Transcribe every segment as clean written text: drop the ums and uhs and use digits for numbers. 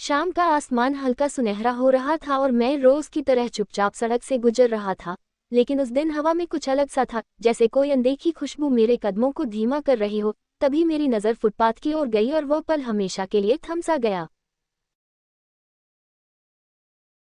शाम का आसमान हल्का सुनहरा हो रहा था और मैं रोज की तरह चुपचाप सड़क से गुजर रहा था। लेकिन उस दिन हवा में कुछ अलग सा था, जैसे कोई अनदेखी खुशबू मेरे कदमों को धीमा कर रही हो। तभी मेरी नज़र फुटपाथ की ओर गई और वह पल हमेशा के लिए थम सा गया।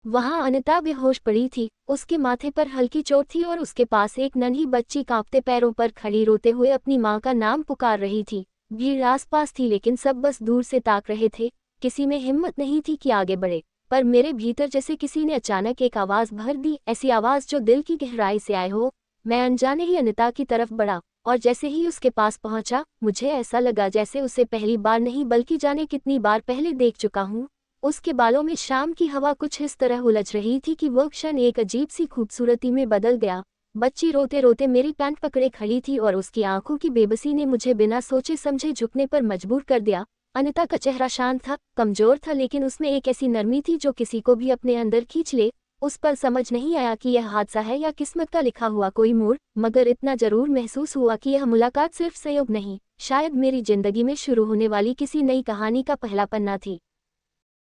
वहां अनिता बेहोश पड़ी थी, उसके माथे पर हल्की चोट थी और उसके पास एक नन्ही बच्ची कांपते पैरों पर खड़ी रोते हुए अपनी मां का नाम पुकार रही थी। भीड़ आसपास थी लेकिन सब बस दूर से ताक रहे थे। किसी में हिम्मत नहीं थी कि आगे बढ़े। पर मेरे भीतर जैसे किसी ने अचानक एक आवाज भर दी, ऐसी आवाज जो दिल की गहराई से आए हो। मैं अनजाने ही अनिता की तरफ बढ़ा और जैसे ही उसके पास पहुंचा, मुझे ऐसा लगा जैसे उसे पहली बार नहीं बल्कि जाने कितनी बार पहले देख चुका हूं। उसके बालों में शाम की हवा कुछ इस तरह उलझ रही थी कि वह क्षण एक अजीब सी खूबसूरती में बदल गया। बच्ची रोते रोते मेरी पैंट पकड़े खड़ी थी और उसकी आंखों की बेबसी ने मुझे बिना सोचे समझे झुकने पर मजबूर कर दिया। अनिता का चेहरा शांत था, कमजोर था, लेकिन उसमें एक ऐसी नरमी थी जो किसी को भी अपने अंदर खींच ले। उस पर समझ नहीं आया कि यह हादसा है या किस्मत का लिखा हुआ कोई मोड़, मगर इतना जरूर महसूस हुआ कि यह मुलाकात सिर्फ संयोग नहीं, शायद मेरी जिंदगी में शुरू होने वाली किसी नई कहानी का पहला पन्ना थी।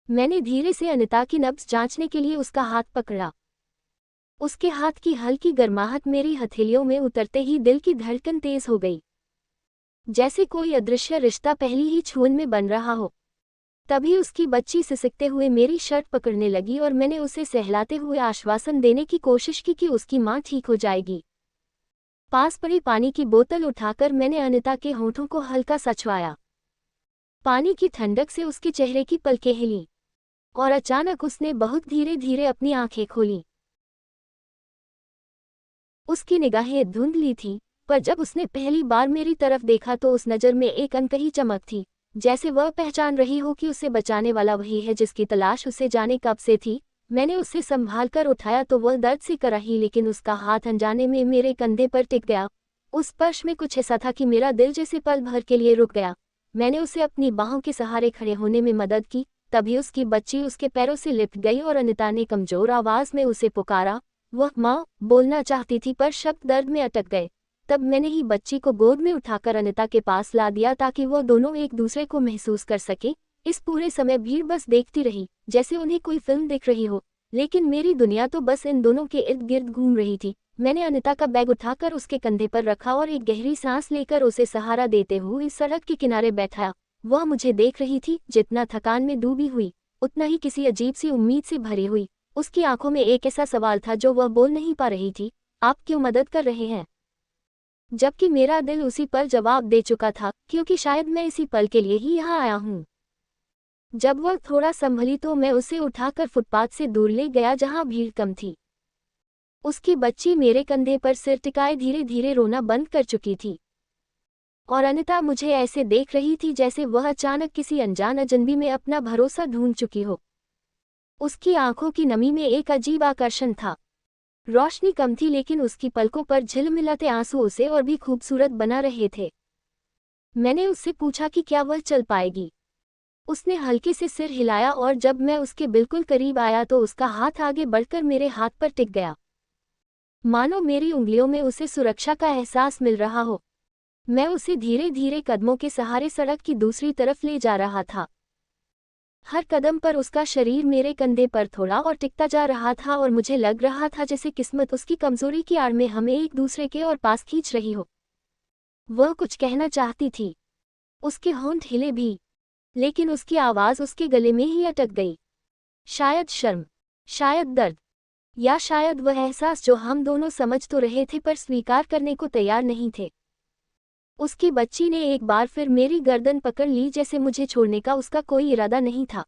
मैंने धीरे से अनिता की नब्ज जांचने के लिए उसका हाथ पकड़ा। उसके हाथ की हल्की गर्माहट मेरी हथेलियों में उतरते ही दिल की धड़कन तेज हो गई, जैसे कोई अदृश्य रिश्ता पहली ही छून में बन रहा हो। तभी उसकी बच्ची सिसकते हुए मेरी शर्ट पकड़ने लगी और मैंने उसे सहलाते हुए आश्वासन देने की कोशिश की कि उसकी मां ठीक हो जाएगी। पास पड़ी पानी की बोतल उठाकर मैंने अनिता के होठों को हल्का सा छुआया। पानी की ठंडक से उसके चेहरे की पलकें हिलीं और अचानक उसने बहुत धीरे धीरे अपनी आंखें खोलीं। उसकी निगाहें धुंधली थीं, पर जब उसने पहली बार मेरी तरफ देखा तो उस नज़र में एक अनकही चमक थी, जैसे वह पहचान रही हो कि उसे बचाने वाला वही है जिसकी तलाश उसे जाने कब से थी। मैंने उसे संभाल कर उठाया तो वह दर्द से कराही, लेकिन उसका हाथ अनजाने में मेरे कंधे पर टिक गया। उस स्पर्श में कुछ ऐसा था कि मेरा दिल जैसे पल भर के लिए रुक गया। मैंने उसे अपनी बाहों के सहारे खड़े होने में मदद की। तभी उसकी बच्ची उसके पैरों से लिपट गई और अनिता ने कमजोर आवाज में उसे पुकारा। वह माँ बोलना चाहती थी पर शब्द दर्द में अटक गए। तब मैंने ही बच्ची को गोद में उठाकर अनिता के पास ला दिया ताकि वो दोनों एक दूसरे को महसूस कर सके। इस पूरे समय भीड़ बस देखती रही, जैसे उन्हें कोई फिल्म दिख रही हो, लेकिन मेरी दुनिया तो बस इन दोनों के इर्द गिर्द घूम रही थी। मैंने अनिता का बैग उठाकर उसके कंधे पर रखा और एक गहरी सांस लेकर उसे सहारा देते हुए सड़क के किनारे बैठाया। वह मुझे देख रही थी, जितना थकान में डूबी हुई, उतना ही किसी अजीब सी उम्मीद से भरी हुई। उसकी आंखों में एक ऐसा सवाल था जो वह बोल नहीं पा रही थी, आप क्यों मदद कर रहे हैं? जबकि मेरा दिल उसी पर जवाब दे चुका था, क्योंकि शायद मैं इसी पल के लिए ही यहाँ आया हूँ। जब वह थोड़ा संभली तो मैं उसे उठाकर फुटपाथ से दूर ले गया जहाँ भीड़ कम थी। उसकी बच्ची मेरे कंधे पर सिर टिकाए धीरे धीरे रोना बंद कर चुकी थी और अनिता मुझे ऐसे देख रही थी जैसे वह अचानक किसी अनजान अजनबी में अपना भरोसा ढूंढ चुकी हो। उसकी आंखों की नमी में एक अजीब आकर्षण था। रोशनी कम थी लेकिन उसकी पलकों पर झिलमिलाते आंसू उसे और भी खूबसूरत बना रहे थे। मैंने उससे पूछा कि क्या वह चल पाएगी। उसने हल्के से सिर हिलाया और जब मैं उसके बिल्कुल करीब आया तो उसका हाथ आगे बढ़कर मेरे हाथ पर टिक गया, मानो मेरी उंगलियों में उसे सुरक्षा का एहसास मिल रहा हो। मैं उसे धीरे धीरे कदमों के सहारे सड़क की दूसरी तरफ ले जा रहा था। हर कदम पर उसका शरीर मेरे कंधे पर थोड़ा और टिकता जा रहा था और मुझे लग रहा था जैसे किस्मत उसकी कमजोरी की आड़ में हमें एक दूसरे के और पास खींच रही हो। वह कुछ कहना चाहती थी, उसके होंठ हिले भी, लेकिन उसकी आवाज उसके गले में ही अटक गई। शायद शर्म, शायद दर्द, या शायद वह एहसास जो हम दोनों समझ तो रहे थे पर स्वीकार करने को तैयार नहीं थे। उसकी बच्ची ने एक बार फिर मेरी गर्दन पकड़ ली, जैसे मुझे छोड़ने का उसका कोई इरादा नहीं था।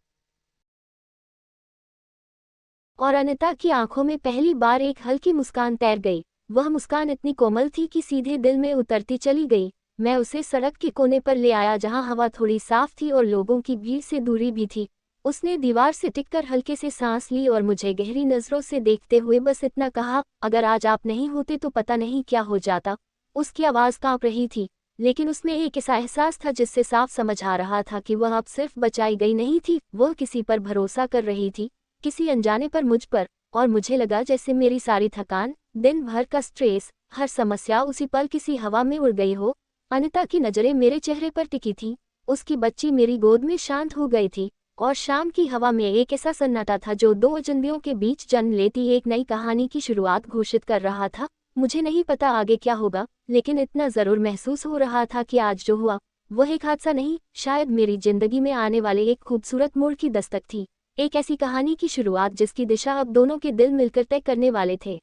और अनिता की आंखों में पहली बार एक हल्की मुस्कान तैर गई। वह मुस्कान इतनी कोमल थी कि सीधे दिल में उतरती चली गई। मैं उसे सड़क के कोने पर ले आया जहां हवा थोड़ी साफ थी और लोगों की भीड़ से दूरी भी थी। उसने दीवार से टिककर हल्के से सांस ली और मुझे गहरी नजरों से देखते हुए बस इतना कहा, अगर आज आप नहीं होते तो पता नहीं क्या हो जाता। उसकी आवाज़ कांप रही थी, लेकिन उसमें एक ऐसा एहसास था जिससे साफ समझ आ रहा था कि वह अब सिर्फ बचाई गई नहीं थी, वह किसी पर भरोसा कर रही थी, किसी अनजाने पर, मुझ पर। और मुझे लगा जैसे मेरी सारी थकान, दिन भर का स्ट्रेस, हर समस्या उसी पल किसी हवा में उड़ गई हो। अनिता की नज़रें मेरे चेहरे पर टिकी थीं, उसकी बच्ची मेरी गोद में शांत हो गई थी, और शाम की हवा में एक ऐसा सन्नाटा था जो दो अजनबियों के बीच जन्म लेती एक नई कहानी की शुरुआत घोषित कर रहा था। मुझे नहीं पता आगे क्या होगा, लेकिन इतना जरूर महसूस हो रहा था कि आज जो हुआ वह एक हादसा नहीं, शायद मेरी जिंदगी में आने वाले एक खूबसूरत मोड़ की दस्तक थी। एक ऐसी कहानी की शुरुआत जिसकी दिशा अब दोनों के दिल मिलकर तय करने वाले थे।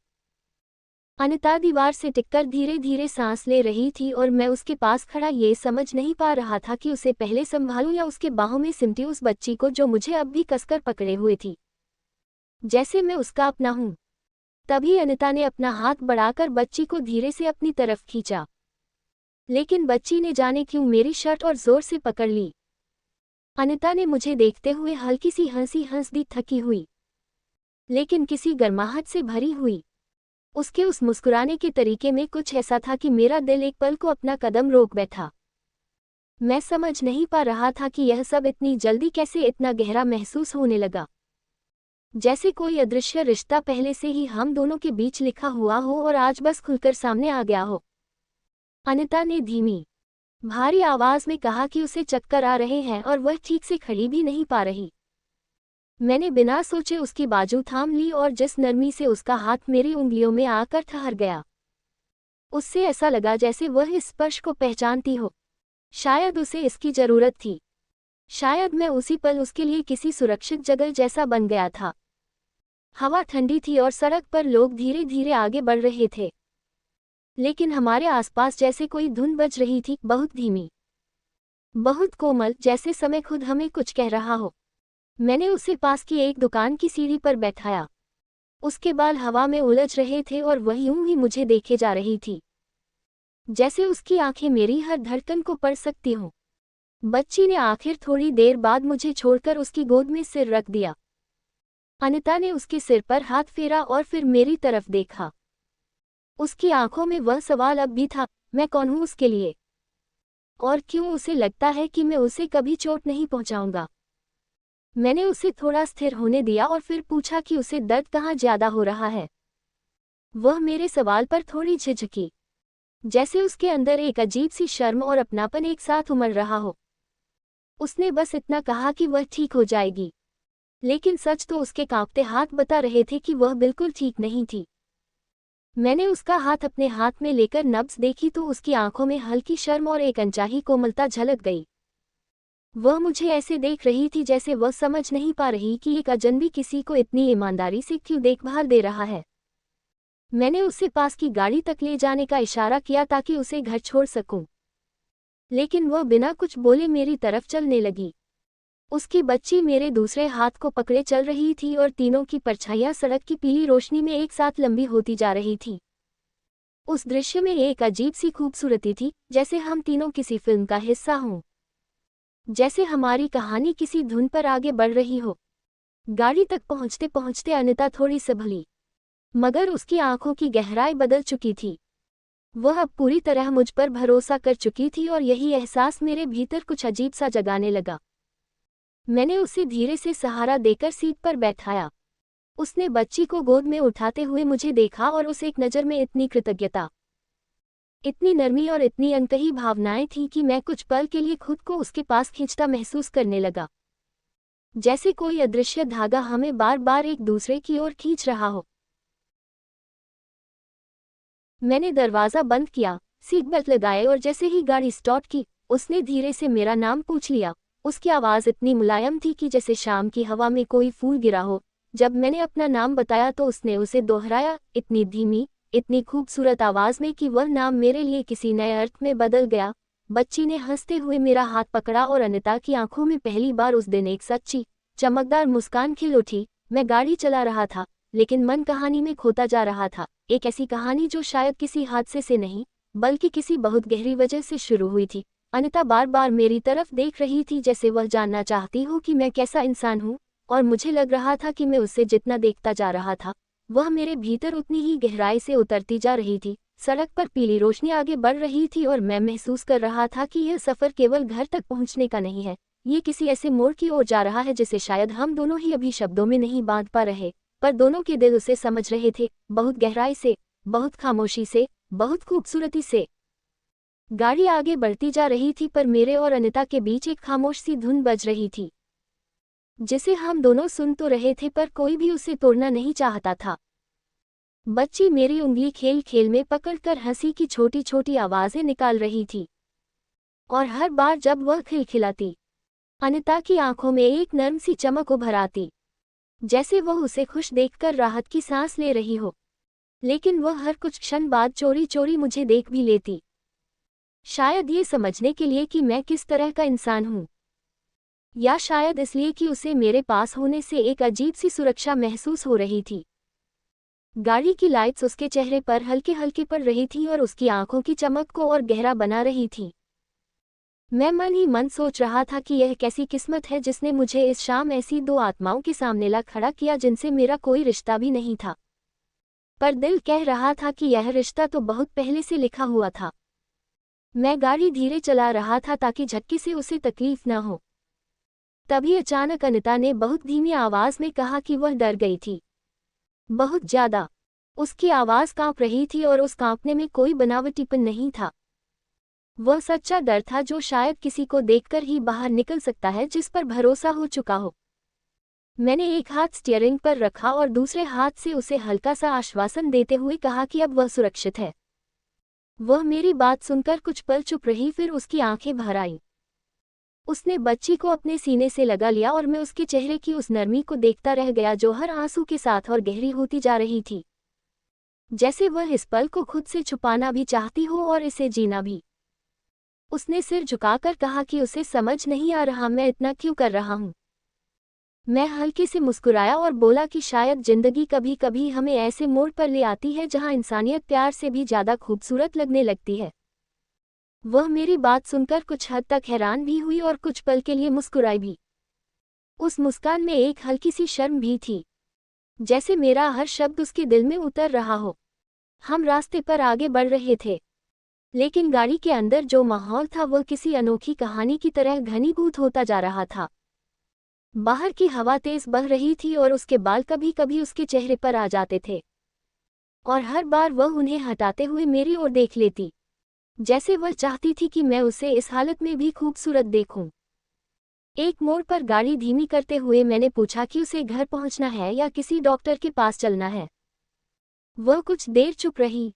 अनिता दीवार से टिककर धीरे धीरे सांस ले रही थी और मैं उसके पास खड़ा ये समझ नहीं पा रहा था कि उसे पहले संभालूं या उसके बाहों में सिमटी उस बच्ची को जो मुझे अब भी कसकर पकड़े हुए थी, जैसे मैं उसका अपना हूं। तभी अनिता ने अपना हाथ बढ़ाकर बच्ची को धीरे से अपनी तरफ खींचा, लेकिन बच्ची ने जाने क्यों मेरी शर्ट और जोर से पकड़ ली। अनिता ने मुझे देखते हुए हल्की सी हंसी हंस दी, थकी हुई लेकिन किसी गर्माहट से भरी हुई। उसके उस मुस्कुराने के तरीके में कुछ ऐसा था कि मेरा दिल एक पल को अपना कदम रोक बैठा। मैं समझ नहीं पा रहा था कि यह सब इतनी जल्दी कैसे इतना गहरा महसूस होने लगा, जैसे कोई अदृश्य रिश्ता पहले से ही हम दोनों के बीच लिखा हुआ हो और आज बस खुलकर सामने आ गया हो। अनिता ने धीमी भारी आवाज में कहा कि उसे चक्कर आ रहे हैं और वह ठीक से खड़ी भी नहीं पा रही। मैंने बिना सोचे उसकी बाजू थाम ली और जिस नरमी से उसका हाथ मेरी उंगलियों में आकर ठहर गया, उससे ऐसा लगा जैसे वह इस स्पर्श को पहचानती हो। शायद उसे इसकी जरूरत थी। शायद मैं उसी पल उसके लिए किसी सुरक्षित जगह जैसा बन गया था। हवा ठंडी थी और सड़क पर लोग धीरे धीरे आगे बढ़ रहे थे, लेकिन हमारे आसपास जैसे कोई धुन बज रही थी, बहुत धीमी, बहुत कोमल, जैसे समय खुद हमें कुछ कह रहा हो। मैंने उसे पास की एक दुकान की सीढ़ी पर बैठाया। उसके बाल हवा में उलझ रहे थे और वह यूं ही मुझे देखे जा रही थी, जैसे उसकी आंखें मेरी हर धड़कन को पढ़ सकती हों। बच्ची ने आखिर थोड़ी देर बाद मुझे छोड़कर उसकी गोद में सिर रख दिया। अनिता ने उसके सिर पर हाथ फेरा और फिर मेरी तरफ देखा। उसकी आंखों में वह सवाल अब भी था, मैं कौन हूं उसके लिए, और क्यों उसे लगता है कि मैं उसे कभी चोट नहीं पहुंचाऊंगा। मैंने उसे थोड़ा स्थिर होने दिया और फिर पूछा कि उसे दर्द कहाँ ज्यादा हो रहा है। वह मेरे सवाल पर थोड़ी झिझकी, जैसे उसके अंदर एक अजीब सी शर्म और अपनापन एक साथ उमड़ रहा हो। उसने बस इतना कहा कि वह ठीक हो जाएगी, लेकिन सच तो उसके कांपते हाथ बता रहे थे कि वह बिल्कुल ठीक नहीं थी। मैंने उसका हाथ अपने हाथ में लेकर नब्ज देखी तो उसकी आंखों में हल्की शर्म और एक अनचाही कोमलता झलक गई। वह मुझे ऐसे देख रही थी जैसे वह समझ नहीं पा रही कि एक अजनबी किसी को इतनी ईमानदारी से क्यों देखभाल दे रहा है। मैंने उसे पास की गाड़ी तक ले जाने का इशारा किया ताकि उसे घर छोड़ सकूं, लेकिन वह बिना कुछ बोले मेरी तरफ चलने लगी। उसकी बच्ची मेरे दूसरे हाथ को पकड़े चल रही थी और तीनों की परछाइयां सड़क की पीली रोशनी में एक साथ लंबी होती जा रही थी। उस दृश्य में एक अजीब सी खूबसूरती थी, जैसे हम तीनों किसी फिल्म का हिस्सा हों, जैसे हमारी कहानी किसी धुन पर आगे बढ़ रही हो। गाड़ी तक पहुंचते पहुंचते अनिता थोड़ी संभली, मगर उसकी आंखों की गहराई बदल चुकी थी। वह अब पूरी तरह मुझ पर भरोसा कर चुकी थी और यही एहसास मेरे भीतर कुछ अजीब सा जगाने लगा। मैंने उसे धीरे से सहारा देकर सीट पर बैठाया। उसने बच्ची को गोद में उठाते हुए मुझे देखा और उस एक नज़र में इतनी कृतज्ञता, इतनी नरमी और इतनी अनकही भावनाएं थीं कि मैं कुछ पल के लिए खुद को उसके पास खींचता महसूस करने लगा, जैसे कोई अदृश्य धागा हमें बार बार एक दूसरे की ओर खींच रहा हो। मैंने दरवाज़ा बंद किया, सीट बेल्ट लगाए और जैसे ही गाड़ी स्टार्ट की, उसने धीरे से मेरा नाम पूछ लिया। उसकी आवाज़ इतनी मुलायम थी कि जैसे शाम की हवा में कोई फूल गिरा हो। जब मैंने अपना नाम बताया तो उसने उसे दोहराया, इतनी धीमी, इतनी खूबसूरत आवाज़ में कि वह नाम मेरे लिए किसी नए अर्थ में बदल गया। बच्ची ने हंसते हुए मेरा हाथ पकड़ा और अनिता की आंखों में पहली बार उस दिन एक सच्ची, चमकदार मुस्कान खिल उठी। मैं गाड़ी चला रहा था, लेकिन मन कहानी में खोता जा रहा था, एक ऐसी कहानी जो शायद किसी हादसे से नहीं, बल्कि किसी बहुत गहरी वजह से शुरू हुई थी। अनिता बार बार मेरी तरफ देख रही थी, जैसे वह जानना चाहती हो कि मैं कैसा इंसान हूँ, और मुझे लग रहा था कि मैं उससे जितना देखता जा रहा था, वह मेरे भीतर उतनी ही गहराई से उतरती जा रही थी। सड़क पर पीली रोशनी आगे बढ़ रही थी और मैं महसूस कर रहा था कि यह सफ़र केवल घर तक पहुँचने का नहीं है, ये किसी ऐसे मोड़ की ओर जा रहा है जिसे शायद हम दोनों ही अभी शब्दों में नहीं बांध पा रहे, पर दोनों के दिल उसे समझ रहे थे, बहुत गहराई से, बहुत खामोशी से, बहुत खूबसूरती से। गाड़ी आगे बढ़ती जा रही थी, पर मेरे और अनिता के बीच एक खामोश सी धुन बज रही थी। जिसे हम दोनों सुन तो रहे थे पर कोई भी उसे तोड़ना नहीं चाहता था। बच्ची मेरी उंगली खेल खेल में पकड़कर हंसी की छोटी छोटी आवाजें निकाल रही थी, और हर बार जब वह खिलखिलाती, अनिता की आंखों में एक नर्म सी चमक उभर आती, जैसे वह उसे खुश देखकर राहत की सांस ले रही हो। लेकिन वह हर कुछ क्षण बाद चोरी चोरी मुझे देख भी लेती, शायद ये समझने के लिए कि मैं किस तरह का इंसान हूँ, या शायद इसलिए कि उसे मेरे पास होने से एक अजीब सी सुरक्षा महसूस हो रही थी। गाड़ी की लाइट्स उसके चेहरे पर हल्के हल्के पड़ रही थी और उसकी आंखों की चमक को और गहरा बना रही थी। मैं मन ही मन सोच रहा था कि यह कैसी किस्मत है जिसने मुझे इस शाम ऐसी दो आत्माओं के सामने ला खड़ा किया जिनसे मेरा कोई रिश्ता भी नहीं था। पर दिल कह रहा था कि यह रिश्ता तो बहुत पहले से लिखा हुआ था। मैं गाड़ी धीरे चला रहा था ताकि झटके से उसे तकलीफ न हो। तभी अचानक अनिता ने बहुत धीमी आवाज में कहा कि वह डर गई थी, बहुत ज्यादा। उसकी आवाज कांप रही थी और उस कांपने में कोई बनावटीपन नहीं था। वह सच्चा डर था जो शायद किसी को देखकर ही बाहर निकल सकता है, जिस पर भरोसा हो चुका हो। मैंने एक हाथ स्टीयरिंग पर रखा और दूसरे हाथ से उसे हल्का सा आश्वासन देते हुए कहा कि अब वह सुरक्षित है। वह मेरी बात सुनकर कुछ पल चुप रही, फिर उसकी आंखें भर आईं। उसने बच्ची को अपने सीने से लगा लिया और मैं उसके चेहरे की उस नरमी को देखता रह गया जो हर आंसू के साथ और गहरी होती जा रही थी, जैसे वह इस पल को खुद से छुपाना भी चाहती हो और इसे जीना भी। उसने सिर झुकाकर कहा कि उसे समझ नहीं आ रहा मैं इतना क्यों कर रहा हूँ। मैं हल्के से मुस्कुराया और बोला कि शायद जिंदगी कभी कभी हमें ऐसे मोड़ पर ले आती है जहाँ इंसानियत प्यार से भी ज्यादा खूबसूरत लगने लगती है। वह मेरी बात सुनकर कुछ हद तक हैरान भी हुई और कुछ पल के लिए मुस्कुराई भी। उस मुस्कान में एक हल्की सी शर्म भी थी, जैसे मेरा हर शब्द उसके दिल में उतर रहा हो। हम रास्ते पर आगे बढ़ रहे थे, लेकिन गाड़ी के अंदर जो माहौल था वह किसी अनोखी कहानी की तरह घनीभूत होता जा रहा था। बाहर की हवा तेज बह रही थी और उसके बाल कभी कभी उसके चेहरे पर आ जाते थे, और हर बार वह उन्हें हटाते हुए मेरी ओर देख लेती, जैसे वह चाहती थी कि मैं उसे इस हालत में भी खूबसूरत देखूं। एक मोड़ पर गाड़ी धीमी करते हुए मैंने पूछा कि उसे घर पहुंचना है या किसी डॉक्टर के पास चलना है। वह कुछ देर चुप रही,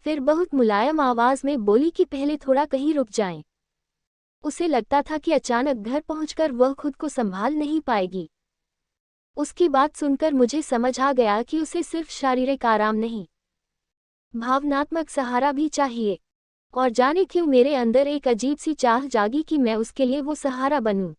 फिर बहुत मुलायम आवाज में बोली कि पहले थोड़ा कहीं रुक जाएं। उसे लगता था कि अचानक घर पहुंचकर वह खुद को संभाल नहीं पाएगी। उसकी बात सुनकर मुझे समझ आ गया कि उसे सिर्फ शारीरिक आराम नहीं, भावनात्मक सहारा भी चाहिए। और जाने क्यों मेरे अंदर एक अजीब सी चाह जागी कि मैं उसके लिए वो सहारा बनूं।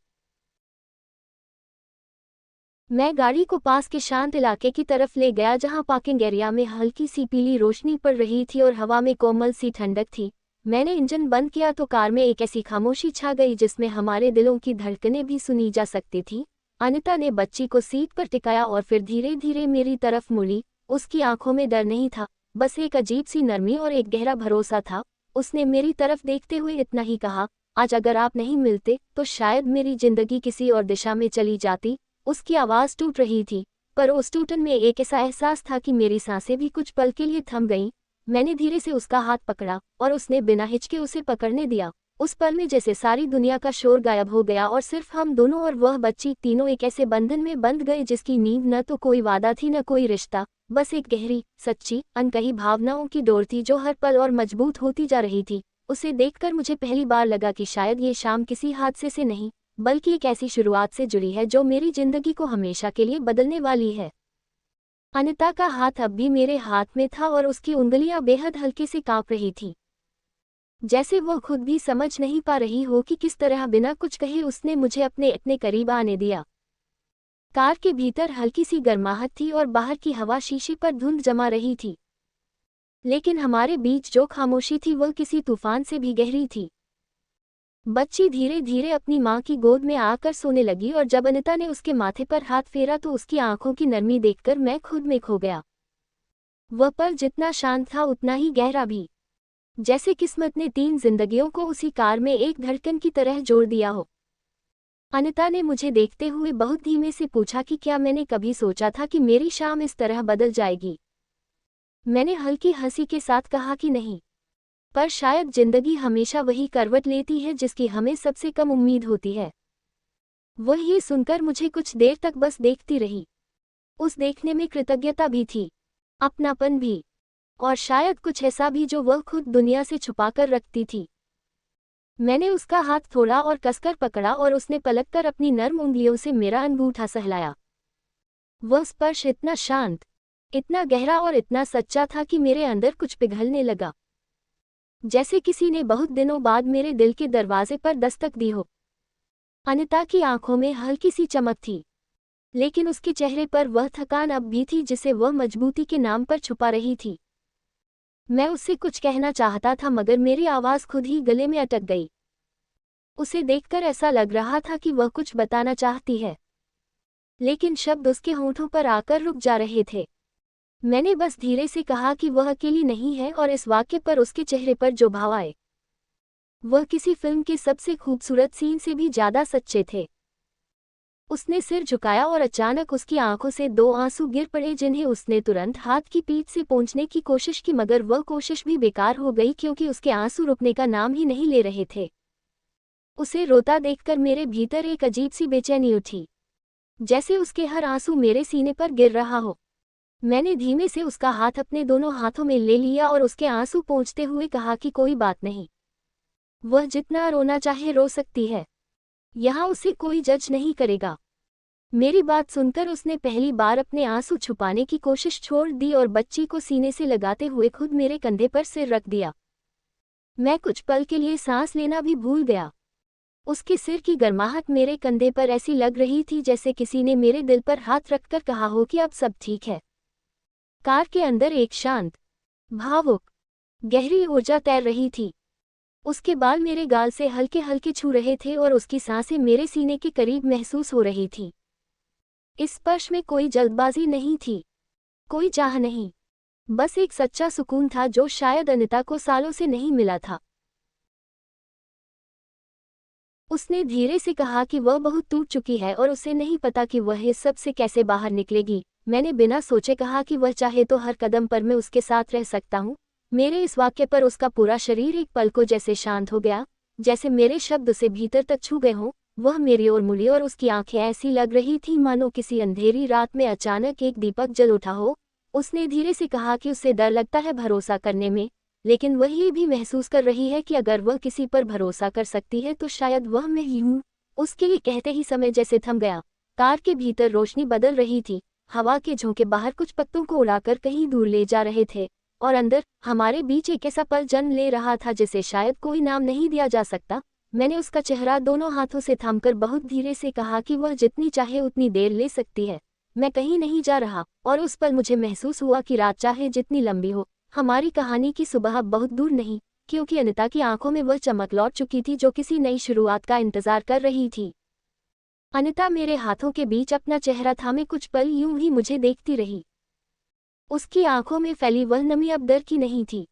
मैं गाड़ी को पास के शांत इलाके की तरफ ले गया जहां पार्किंग एरिया में हल्की सी पीली रोशनी पड़ रही थी और हवा में कोमल सी ठंडक थी। मैंने इंजन बंद किया तो कार में एक ऐसी खामोशी छा गई जिसमें हमारे दिलों की धड़कनें भी सुनी जा सकती थी। अनिता ने बच्ची को सीट पर टिकाया और फिर धीरे धीरे मेरी तरफ मुड़ी। उसकी आंखों में डर नहीं था, बस एक अजीब सी नरमी और एक गहरा भरोसा था। उसने मेरी तरफ देखते हुए इतना ही कहा, आज अगर आप नहीं मिलते तो शायद मेरी जिंदगी किसी और दिशा में चली जाती। उसकी आवाज़ टूट रही थी, पर उस टूटन में एक ऐसा एहसास था कि मेरी सांसें भी कुछ पल के लिए थम गईं। मैंने धीरे से उसका हाथ पकड़ा और उसने बिना हिचके उसे पकड़ने दिया। उस पल में जैसे सारी दुनिया का शोर गायब हो गया और सिर्फ हम दोनों और वह बच्ची, तीनों एक ऐसे बंधन में बंध गए जिसकी नींव न तो कोई वादा थी न कोई रिश्ता, बस एक गहरी, सच्ची, अनकही भावनाओं की डोर थी जो हर पल और मजबूत होती जा रही थी। उसे देखकर मुझे पहली बार लगा कि शायद ये शाम किसी हादसे से नहीं, बल्कि एक ऐसी शुरुआत से जुड़ी है जो मेरी जिंदगी को हमेशा के लिए बदलने वाली है। अनिता का हाथ अब भी मेरे हाथ में था और उसकी उंगलियां बेहद हल्के से कांप रही थी, जैसे वह खुद भी समझ नहीं पा रही हो कि किस तरह बिना कुछ कहे उसने मुझे अपने इतने करीब आने दिया। कार के भीतर हल्की सी गर्माहट थी और बाहर की हवा शीशे पर धुंध जमा रही थी, लेकिन हमारे बीच जो खामोशी थी वह किसी तूफान से भी गहरी थी। बच्ची धीरे धीरे अपनी माँ की गोद में आकर सोने लगी और जब अनिता ने उसके माथे पर हाथ फेरा तो उसकी आंखों की नरमी देखकर मैं खुद में खो गया। वह पल जितना शांत था उतना ही गहरा भी, जैसे किस्मत ने 3 जिंदगियों को उसी कार में एक धड़कन की तरह जोड़ दिया हो। अनिता ने मुझे देखते हुए बहुत धीमे से पूछा कि क्या मैंने कभी सोचा था कि मेरी शाम इस तरह बदल जाएगी। मैंने हल्की हंसी के साथ कहा कि नहीं, पर शायद जिंदगी हमेशा वही करवट लेती है जिसकी हमें सबसे कम उम्मीद होती है। वह ये सुनकर मुझे कुछ देर तक बस देखती रही। उस देखने में कृतज्ञता भी थी, अपनापन भी, और शायद कुछ ऐसा भी जो वह खुद दुनिया से छुपाकर रखती थी। मैंने उसका हाथ थोड़ा और कसकर पकड़ा और उसने पलटकर अपनी नर्म उंगलियों से मेरा अंगूठा सहलाया। वह स्पर्श इतना शांत, इतना गहरा और इतना सच्चा था कि मेरे अंदर कुछ पिघलने लगा, जैसे किसी ने बहुत दिनों बाद मेरे दिल के दरवाजे पर दस्तक दी हो। अनिता की आंखों में हल्की सी चमक थी, लेकिन उसके चेहरे पर वह थकान अब भी थी जिसे वह मजबूती के नाम पर छुपा रही थी। मैं उससे कुछ कहना चाहता था मगर मेरी आवाज़ खुद ही गले में अटक गई। उसे देखकर ऐसा लग रहा था कि वह कुछ बताना चाहती है, लेकिन शब्द उसके होंठों पर आकर रुक जा रहे थे। मैंने बस धीरे से कहा कि वह अकेली नहीं है, और इस वाक्य पर उसके चेहरे पर जो भाव आए वह किसी फिल्म के सबसे खूबसूरत सीन से भी ज़्यादा सच्चे थे। उसने सिर झुकाया और अचानक उसकी आंखों से 2 आंसू गिर पड़े जिन्हें उसने तुरंत हाथ की पीठ से पोंछने की कोशिश की, मगर वह कोशिश भी बेकार हो गई क्योंकि उसके आंसू रुकने का नाम ही नहीं ले रहे थे। उसे रोता देखकर मेरे भीतर एक अजीब सी बेचैनी उठी, जैसे उसके हर आंसू मेरे सीने पर गिर रहा हो। मैंने धीमे से उसका हाथ अपने दोनों हाथों में ले लिया और उसके आंसू पोंछते हुए कहा कि कोई बात नहीं, वह जितना रोना चाहे रो सकती है, यहाँ उसे कोई जज नहीं करेगा। मेरी बात सुनकर उसने पहली बार अपने आंसू छुपाने की कोशिश छोड़ दी और बच्ची को सीने से लगाते हुए खुद मेरे कंधे पर सिर रख दिया। मैं कुछ पल के लिए सांस लेना भी भूल गया। उसके सिर की गर्माहट मेरे कंधे पर ऐसी लग रही थी जैसे किसी ने मेरे दिल पर हाथ रखकर कहा हो कि अब सब ठीक है। कार के अंदर एक शांत, भावुक, गहरी ऊर्जा तैर रही थी। उसके बाल मेरे गाल से हल्के हल्के छू रहे थे और उसकी सांसें मेरे सीने के करीब महसूस हो रही थी। इस स्पर्श में कोई जल्दबाजी नहीं थी, कोई चाह नहीं, बस एक सच्चा सुकून था जो शायद अनिता को सालों से नहीं मिला था। उसने धीरे से कहा कि वह बहुत टूट चुकी है और उसे नहीं पता कि वह इस सब से कैसे बाहर निकलेगी। मैंने बिना सोचे कहा कि वह चाहे तो हर कदम पर मैं उसके साथ रह सकता हूँ। मेरे इस वाक्य पर उसका पूरा शरीर एक पल को जैसे शांत हो गया, जैसे मेरे शब्द उसे भीतर तक छू गए हों। वह मेरी ओर मुड़ी और उसकी आंखें ऐसी लग रही थीं मानो किसी अंधेरी रात में अचानक एक दीपक जल उठा हो। उसने धीरे से कहा कि उसे डर लगता है भरोसा करने में, लेकिन वह ये भी महसूस कर रही है कि अगर वह किसी पर भरोसा कर सकती है तो शायद वह मैं ही हूँ। उसके ये कहते ही समय जैसे थम गया। कार के भीतर रोशनी बदल रही थी, हवा के झोंके बाहर कुछ पत्तों को उड़ाकर कहीं दूर ले जा रहे थे, और अंदर हमारे बीच एक ऐसा पल जन्म ले रहा था जिसे शायद कोई नाम नहीं दिया जा सकता। मैंने उसका चेहरा दोनों हाथों से थामकर बहुत धीरे से कहा कि वह जितनी चाहे उतनी देर ले सकती है, मैं कहीं नहीं जा रहा। और उस पल मुझे महसूस हुआ कि रात चाहे जितनी लंबी हो, हमारी कहानी की सुबह बहुत दूर नहीं, क्योंकि अनिता की आंखों में वह चमक लौट चुकी थी जो किसी नई शुरुआत का इंतजार कर रही थी। अनिता मेरे हाथों के बीच अपना चेहरा थामे कुछ पल यूं ही मुझे देखती रही। उसकी आंखों में फैली वह नमी अब डर की नहीं थी,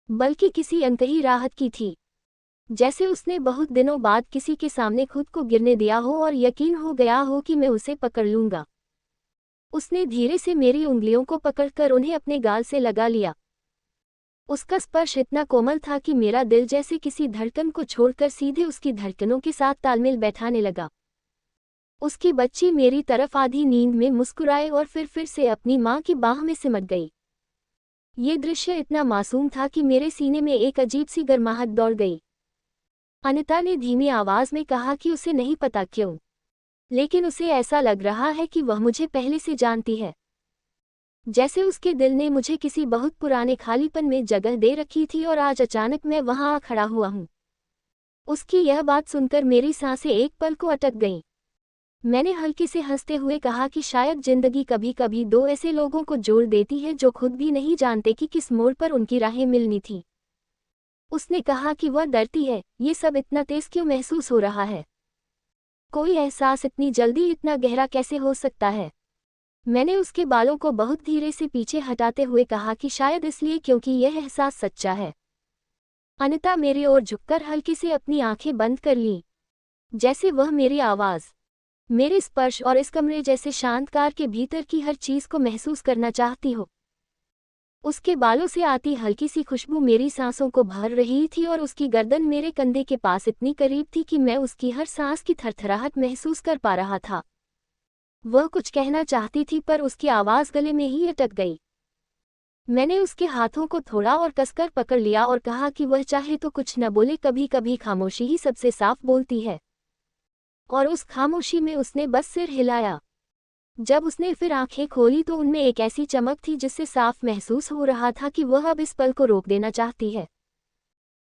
बल्कि किसी अनकही राहत की थी, जैसे उसने बहुत दिनों बाद किसी के सामने खुद को गिरने दिया हो और यकीन हो गया हो कि मैं उसे पकड़ लूंगा। उसने धीरे से मेरी उंगलियों को पकड़कर उन्हें अपने गाल से लगा लिया। उसका स्पर्श इतना कोमल था कि मेरा दिल जैसे किसी धड़कन को छोड़कर सीधे उसकी धड़कनों के साथ तालमेल बैठाने लगा। उसकी बच्ची मेरी तरफ आधी नींद में मुस्कुराए और फिर से अपनी माँ की बाह में सिमट गई। ये दृश्य इतना मासूम था कि मेरे सीने में एक अजीब सी गर्माहट दौड़ गई। अनिता ने धीमी आवाज में कहा कि उसे नहीं पता क्यों, लेकिन उसे ऐसा लग रहा है कि वह मुझे पहले से जानती है, जैसे उसके दिल ने मुझे किसी बहुत पुराने खालीपन में जगह दे रखी थी और आज अचानक मैं वहां आ खड़ा हुआ हूं। उसकी यह बात सुनकर मेरी सांसें एक पल को अटक गईं। मैंने हल्के से हंसते हुए कहा कि शायद जिंदगी कभी कभी दो ऐसे लोगों को जोड़ देती है जो खुद भी नहीं जानते कि किस मोड़ पर उनकी राहें मिलनी थी। उसने कहा कि वह डरती है, ये सब इतना तेज क्यों महसूस हो रहा है? कोई एहसास इतनी जल्दी इतना गहरा कैसे हो सकता है? मैंने उसके बालों को बहुत धीरे से पीछे हटाते हुए कहा कि शायद इसलिए क्योंकि यह एहसास सच्चा है। अनिता मेरी ओर झुककर हल्के से अपनी आंखें बंद कर लीं, जैसे वह मेरी आवाज़, मेरे स्पर्श और इस कमरे जैसे शांत कार के भीतर की हर चीज़ को महसूस करना चाहती हो। उसके बालों से आती हल्की सी खुशबू मेरी सांसों को भर रही थी और उसकी गर्दन मेरे कंधे के पास इतनी करीब थी कि मैं उसकी हर सांस की थरथराहट महसूस कर पा रहा था। वह कुछ कहना चाहती थी पर उसकी आवाज़ गले में ही अटक गई। मैंने उसके हाथों को थोड़ा और कसकर पकड़ लिया और कहा कि वह चाहे तो कुछ न बोले, कभी कभी खामोशी ही सबसे साफ बोलती है। और उस खामोशी में उसने बस सिर हिलाया। जब उसने फिर आंखें खोली तो उनमें एक ऐसी चमक थी जिससे साफ महसूस हो रहा था कि वह अब इस पल को रोक देना चाहती है,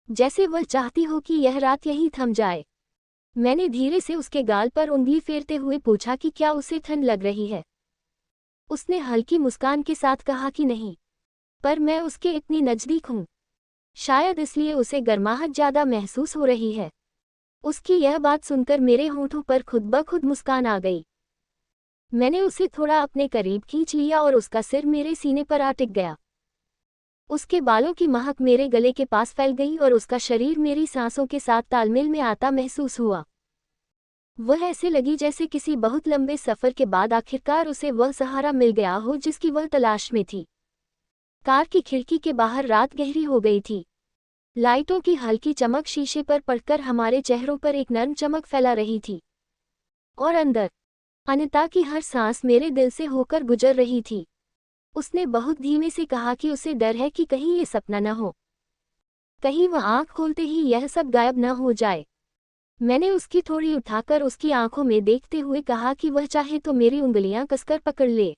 जैसे वह चाहती हो कि यह रात यहीं थम जाए। मैंने धीरे से उसके गाल पर उंगली फेरते हुए पूछा कि क्या उसे ठंड लग रही है। उसने हल्की मुस्कान के साथ कहा कि नहीं, पर मैं उसके इतनी नज़दीक हूँ। शायद इसलिए उसे गर्माहट ज़्यादा महसूस हो रही है। उसकी यह बात सुनकर मेरे होंठों पर खुद ब खुद मुस्कान आ गई। मैंने उसे थोड़ा अपने करीब खींच लिया और उसका सिर मेरे सीने पर आ टिक गया। उसके बालों की महक मेरे गले के पास फैल गई और उसका शरीर मेरी सांसों के साथ तालमेल में आता महसूस हुआ। वह ऐसे लगी जैसे किसी बहुत लंबे सफ़र के बाद आखिरकार उसे वह सहारा मिल गया हो जिसकी वह तलाश में थी। कार की खिड़की के बाहर रात गहरी हो गई थी। लाइटों की हल्की चमक शीशे पर पड़कर हमारे चेहरों पर एक नर्म चमक फैला रही थी। और अंदर अनिता की हर सांस मेरे दिल से होकर गुजर रही थी। उसने बहुत धीमे से कहा कि उसे डर है कि कहीं ये सपना न हो, कहीं वह आंख खोलते ही यह सब गायब न हो जाए। मैंने उसकी थोड़ी उठाकर उसकी आंखों में देखते हुए कहा कि वह चाहे तो मेरी उंगलियां कसकर पकड़ ले।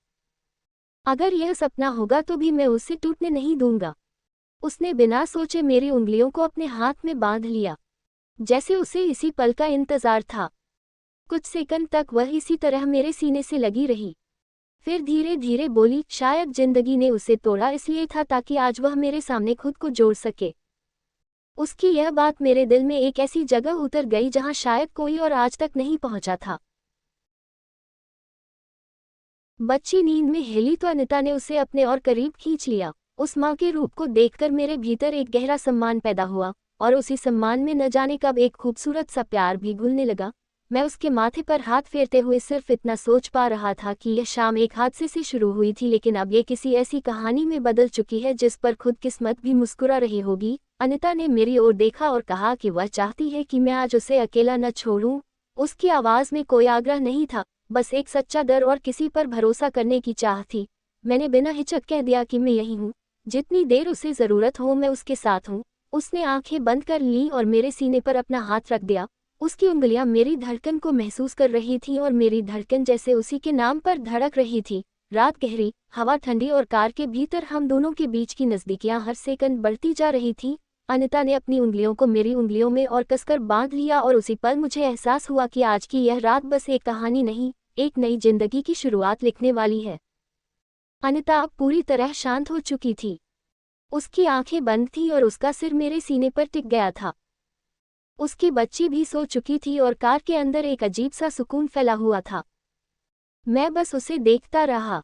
अगर यह सपना होगा तो भी मैं उससे टूटने नहीं दूंगा। उसने बिना सोचे मेरी उंगलियों को अपने हाथ में बांध लिया, जैसे उसे इसी पल का इंतजार था। कुछ सेकंड तक वह इसी तरह मेरे सीने से लगी रही, फिर धीरे धीरे बोली, शायद जिंदगी ने उसे तोड़ा इसलिए था ताकि आज वह मेरे सामने खुद को जोड़ सके। उसकी यह बात मेरे दिल में एक ऐसी जगह उतर गई जहां शायद कोई और आज तक नहीं पहुंचा था। बच्ची नींद में हिली तो अनिता ने उसे अपने और करीब खींच लिया। उस माँ के रूप को देखकर मेरे भीतर एक गहरा सम्मान पैदा हुआ और उसी सम्मान में न जाने कब एक खूबसूरत सा प्यार भी घुलने लगा। मैं उसके माथे पर हाथ फेरते हुए सिर्फ इतना सोच पा रहा था कि यह शाम एक हादसे से शुरू हुई थी, लेकिन अब ये किसी ऐसी कहानी में बदल चुकी है जिस पर खुद किस्मत भी मुस्कुरा रही होगी। अनिता ने मेरी ओर देखा और कहा कि वह चाहती है कि मैं आज उसे अकेला न छोड़ूं। उसकी आवाज़ में कोई आग्रह नहीं था, बस एक सच्चा डर और किसी पर भरोसा करने की चाह थी। मैंने बिना हिचक कह दिया कि मैं यही हूँ, जितनी देर उसे ज़रूरत हो मैं उसके साथ हूँ। उसने आंखें बंद कर लीं और मेरे सीने पर अपना हाथ रख दिया। उसकी उंगलियां मेरी धड़कन को महसूस कर रही थीं और मेरी धड़कन जैसे उसी के नाम पर धड़क रही थी। रात गहरी, हवा ठंडी और कार के भीतर हम दोनों के बीच की नज़दीकियां हर सेकंड बढ़ती जा रही थीं। अनिता ने अपनी उंगलियों को मेरी उंगलियों में और कसकर बांध लिया और उसी पल मुझे एहसास हुआ कि आज की यह रात बस एक कहानी नहीं, एक नई जिंदगी की शुरुआत लिखने वाली है। अनिता अब पूरी तरह शांत हो चुकी थी। उसकी आंखें बंद थीं और उसका सिर मेरे सीने पर टिक गया था। उसकी बच्ची भी सो चुकी थी और कार के अंदर एक अजीब सा सुकून फैला हुआ था। मैं बस उसे देखता रहा,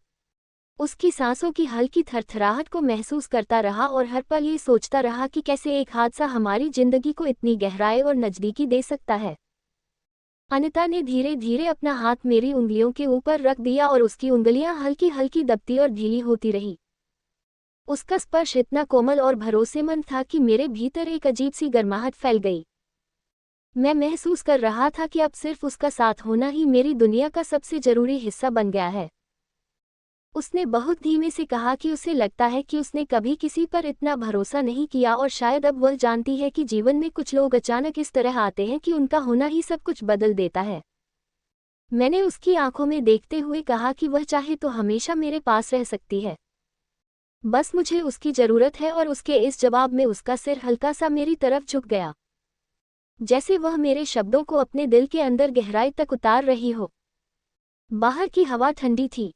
उसकी सांसों की हल्की थरथराहट को महसूस करता रहा और हर पल ये सोचता रहा कि कैसे एक हादसा हमारी जिंदगी को इतनी गहराई और नज़दीकी दे सकता है। अनिता ने धीरे धीरे अपना हाथ मेरी उंगलियों के ऊपर रख दिया और उसकी उंगलियां हल्की हल्की दबती और ढीली होती रही। उसका स्पर्श इतना कोमल और भरोसेमंद था कि मेरे भीतर एक अजीब सी गर्माहट फैल गई। मैं महसूस कर रहा था कि अब सिर्फ उसका साथ होना ही मेरी दुनिया का सबसे जरूरी हिस्सा बन गया है। उसने बहुत धीमे से कहा कि उसे लगता है कि उसने कभी किसी पर इतना भरोसा नहीं किया और शायद अब वह जानती है कि जीवन में कुछ लोग अचानक इस तरह आते हैं कि उनका होना ही सब कुछ बदल देता है। मैंने उसकी आंखों में देखते हुए कहा कि वह चाहे तो हमेशा मेरे पास रह सकती है, बस मुझे उसकी ज़रूरत है। और उसके इस जवाब में उसका सिर हल्का सा मेरी तरफ झुक गया, जैसे वह मेरे शब्दों को अपने दिल के अंदर गहराई तक उतार रही हो। बाहर की हवा ठंडी थी,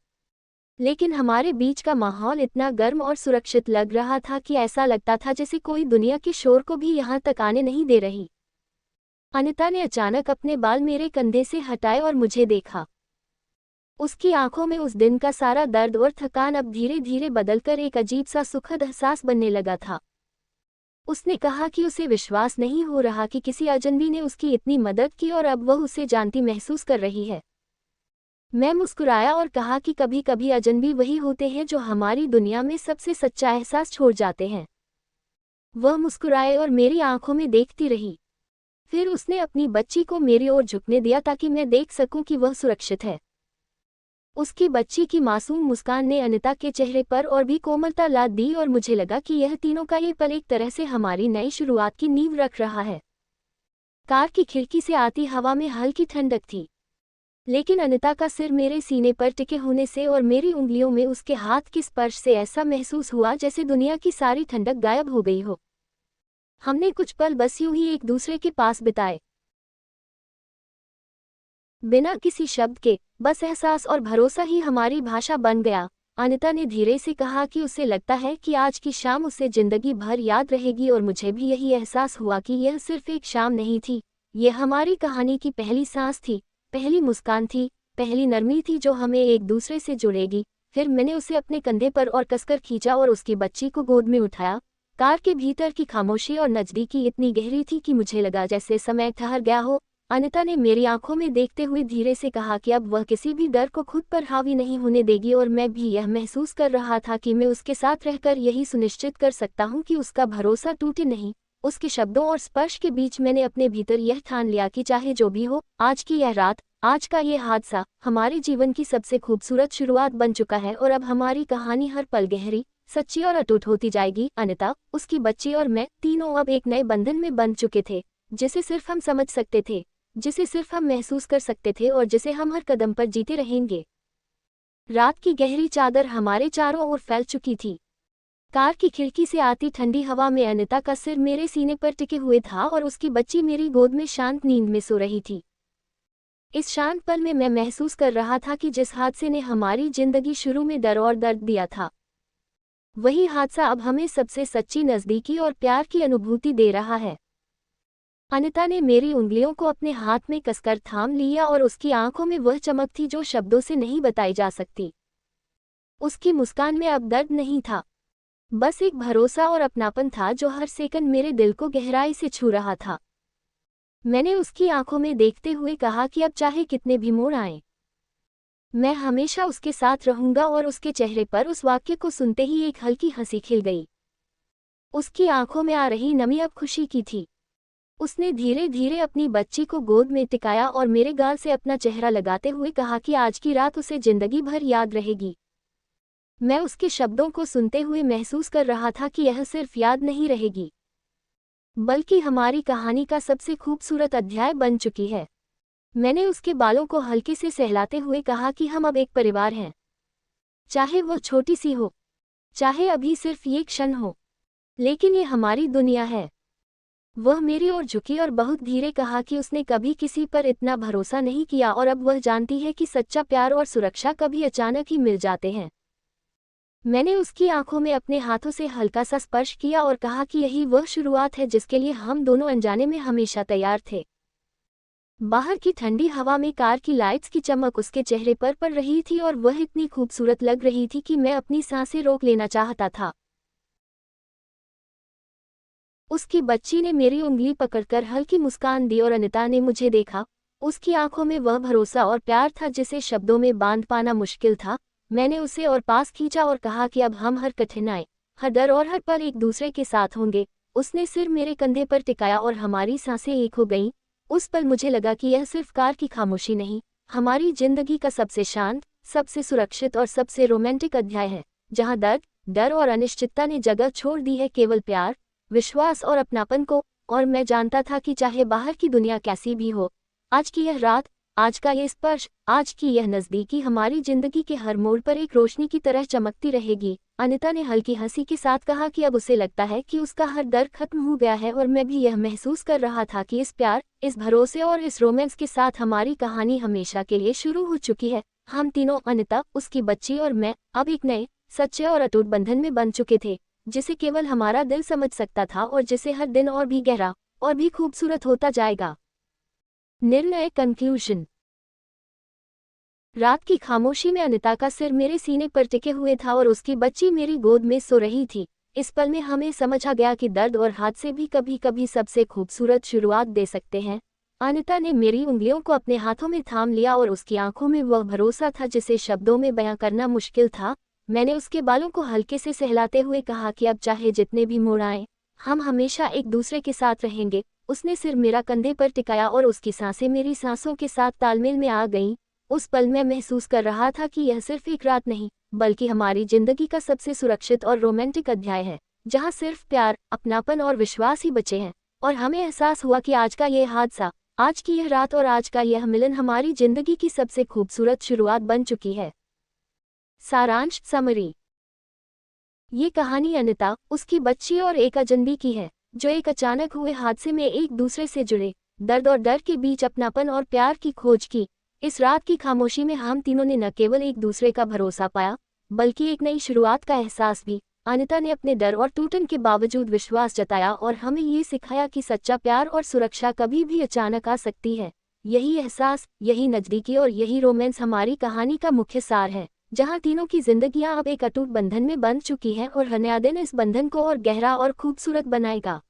लेकिन हमारे बीच का माहौल इतना गर्म और सुरक्षित लग रहा था कि ऐसा लगता था जैसे कोई दुनिया के शोर को भी यहाँ तक आने नहीं दे रही। अनिता ने अचानक अपने बाल मेरे कंधे से हटाए और मुझे देखा। उसकी आंखों में उस दिन का सारा दर्द और थकान अब धीरे धीरे बदलकर एक अजीब सा सुखद एहसास बनने लगा था। उसने कहा कि उसे विश्वास नहीं हो रहा कि किसी अजनबी ने उसकी इतनी मदद की और अब वह उसे जानती महसूस कर रही है। मैं मुस्कुराया और कहा कि कभी कभी अजनबी वही होते हैं जो हमारी दुनिया में सबसे सच्चा एहसास छोड़ जाते हैं। वह मुस्कुराए और मेरी आंखों में देखती रही। फिर उसने अपनी बच्ची को मेरी ओर झुकने दिया ताकि मैं देख सकूं कि वह सुरक्षित है। उसकी बच्ची की मासूम मुस्कान ने अनिता के चेहरे पर और भी कोमलता ला दी और मुझे लगा कि यह तीनों का ये पल एक तरह से हमारी नई शुरुआत की नींव रख रहा है। कार की खिड़की से आती हवा में हल्की ठंडक थी, लेकिन अनिता का सिर मेरे सीने पर टिके होने से और मेरी उंगलियों में उसके हाथ के स्पर्श से ऐसा महसूस हुआ जैसे दुनिया की सारी ठंडक गायब हो गई हो। हमने कुछ पल बस यूं ही एक दूसरे के पास बिताए, बिना किसी शब्द के, बस एहसास और भरोसा ही हमारी भाषा बन गया। अनिता ने धीरे से कहा कि उसे लगता है कि आज की शाम उसे जिंदगी भर याद रहेगी और मुझे भी यही एहसास हुआ कि यह सिर्फ एक शाम नहीं थी, यह हमारी कहानी की पहली सांस थी, पहली मुस्कान थी, पहली नरमी थी जो हमें एक दूसरे से जुड़ेगी। फिर मैंने उसे अपने कंधे पर और कसकर खींचा और उसकी बच्ची को गोद में उठाया। कार के भीतर की खामोशी और नज़दीकी इतनी गहरी थी कि मुझे लगा जैसे समय ठहर गया हो। अनिता ने मेरी आंखों में देखते हुए धीरे से कहा कि अब वह किसी भी डर को खुद पर हावी नहीं होने देगी और मैं भी यह महसूस कर रहा था कि मैं उसके साथ रहकर यही सुनिश्चित कर सकता हूं कि उसका भरोसा टूटे नहीं। उसके शब्दों और स्पर्श के बीच मैंने अपने भीतर यह ठान लिया कि चाहे जो भी हो, आज की यह रात, आज का ये हादसा हमारे जीवन की सबसे खूबसूरत शुरुआत बन चुका है और अब हमारी कहानी हर पल गहरी, सच्ची और अटूट होती जाएगी। अनिता, उसकी बच्ची और मैं तीनों अब एक नए बंधन में बंध चुके थे, जिसे सिर्फ हम समझ सकते थे, जिसे सिर्फ हम महसूस कर सकते थे और जिसे हम हर कदम पर जीते रहेंगे। रात की गहरी चादर हमारे चारों ओर फैल चुकी थी। कार की खिड़की से आती ठंडी हवा में अनिता का सिर मेरे सीने पर टिके हुए था और उसकी बच्ची मेरी गोद में शांत नींद में सो रही थी। इस शांत पल में मैं महसूस कर रहा था कि जिस हादसे ने हमारी जिंदगी शुरू में डर और दर्द दिया था, वही हादसा अब हमें सबसे सच्ची नज़दीकी और प्यार की अनुभूति दे रहा है। अनिता ने मेरी उंगलियों को अपने हाथ में कसकर थाम लिया और उसकी आंखों में वह चमक थी जो शब्दों से नहीं बताई जा सकती। उसकी मुस्कान में अब दर्द नहीं था, बस एक भरोसा और अपनापन था जो हर सेकंड मेरे दिल को गहराई से छू रहा था। मैंने उसकी आंखों में देखते हुए कहा कि अब चाहे कितने भी मोड़ आएं, मैं हमेशा उसके साथ रहूंगा और उसके चेहरे पर उस वाक्य को सुनते ही एक हल्की हंसी खिल गई। उसकी आंखों में आ रही नमी अब खुशी की थी। उसने धीरे धीरे अपनी बच्ची को गोद में टिकाया और मेरे गाल से अपना चेहरा लगाते हुए कहा कि आज की रात उसे जिंदगी भर याद रहेगी। मैं उसके शब्दों को सुनते हुए महसूस कर रहा था कि यह सिर्फ याद नहीं रहेगी, बल्कि हमारी कहानी का सबसे खूबसूरत अध्याय बन चुकी है। मैंने उसके बालों को हल्के से सहलाते हुए कहा कि हम अब एक परिवार हैं, चाहे वो छोटी सी हो, चाहे अभी सिर्फ ये क्षण हो, लेकिन ये हमारी दुनिया है। वह मेरी ओर झुकी और बहुत धीरे कहा कि उसने कभी किसी पर इतना भरोसा नहीं किया और अब वह जानती है कि सच्चा प्यार और सुरक्षा कभी अचानक ही मिल जाते हैं। मैंने उसकी आंखों में अपने हाथों से हल्का सा स्पर्श किया और कहा कि यही वह शुरुआत है जिसके लिए हम दोनों अनजाने में हमेशा तैयार थे। बाहर की ठंडी हवा में कार की लाइट्स की चमक उसके चेहरे पर पड़ रही थी और वह इतनी खूबसूरत लग रही थी कि मैं अपनी सांसें रोक लेना चाहता था। उसकी बच्ची ने मेरी उंगली पकड़कर हल्की मुस्कान दी और अनिता ने मुझे देखा। उसकी आंखों में वह भरोसा और प्यार था जिसे शब्दों में बांध पाना मुश्किल था। मैंने उसे और पास खींचा और कहा कि अब हम हर कठिनाई, हर डर और हर पल एक दूसरे के साथ होंगे। उसने सिर मेरे कंधे पर टिकाया और हमारी सांसें एक हो गईं। उस पल मुझे लगा कि यह सिर्फ कार की खामोशी नहीं, हमारी जिंदगी का सबसे शांत, सबसे सुरक्षित और सबसे रोमांटिक अध्याय है, जहां दर्द, डर और अनिश्चितता ने जगह छोड़ दी है केवल प्यार, विश्वास और अपनापन को। और मैं जानता था कि चाहे बाहर की दुनिया कैसी भी हो, आज की यह रात, आज का यह स्पर्श, आज की यह नज़दीकी हमारी जिंदगी के हर मोड़ पर एक रोशनी की तरह चमकती रहेगी। अनिता ने हल्की हंसी के साथ कहा कि अब उसे लगता है कि उसका हर डर खत्म हो गया है और मैं भी यह महसूस कर रहा था कि इस प्यार, इस भरोसे और इस रोमांस के साथ हमारी कहानी हमेशा के लिए शुरू हो चुकी है। हम तीनों, अनिता, उसकी बच्ची और मैं, अब एक नए, सच्चे और अटूट बंधन में बंध चुके थे, जिसे केवल हमारा दिल समझ सकता था और जिसे हर दिन और भी गहरा और भी खूबसूरत होता जाएगा। निर्णय, कंक्लूजन। रात की खामोशी में अनिता का सिर मेरे सीने पर टिके हुए था और उसकी बच्ची मेरी गोद में सो रही थी। इस पल में हमें समझा गया कि दर्द और हादसे भी कभी कभी सबसे खूबसूरत शुरुआत दे सकते हैं। अनिता ने मेरी उंगलियों को अपने हाथों में थाम लिया और उसकी आंखों में वह भरोसा था जिसे शब्दों में बयां करना मुश्किल था। मैंने उसके बालों को हल्के से सहलाते हुए कहा कि अब चाहे जितने भी मोड़ आएं, हम हमेशा एक दूसरे के साथ रहेंगे। उसने सिर मेरा कंधे पर टिकाया और उसकी सांसें मेरी सांसों के साथ तालमेल में आ गईं। उस पल मैं महसूस कर रहा था कि यह सिर्फ एक रात नहीं, बल्कि हमारी जिंदगी का सबसे सुरक्षित और रोमांटिक अध्याय है, जहाँ सिर्फ प्यार, अपनापन और विश्वास ही बचे हैं। और हमें एहसास हुआ कि आज का यह हादसा, आज की यह रात और आज का यह मिलन हमारी जिंदगी की सबसे खूबसूरत शुरुआत बन चुकी है। सारांश समरी। ये कहानी अनिता, उसकी बच्ची और एक अजनबी की है, जो एक अचानक हुए हादसे में एक दूसरे से जुड़े, दर्द और डर के बीच अपनापन और प्यार की खोज की। इस रात की खामोशी में हम तीनों ने न केवल एक दूसरे का भरोसा पाया, बल्कि एक नई शुरुआत का एहसास भी। अनिता ने अपने डर और टूटन के बावजूद विश्वास जताया और हमें ये सिखाया कि सच्चा प्यार और सुरक्षा कभी भी अचानक आ सकती है। यही एहसास, यही नज़दीकी और यही रोमांस हमारी कहानी का मुख्य सार है, जहाँ तीनों की जिंदगियां अब एक अटूट बंधन में बंध चुकी हैं और हर नया दिन इस बंधन को और गहरा और खूबसूरत बनाएगा।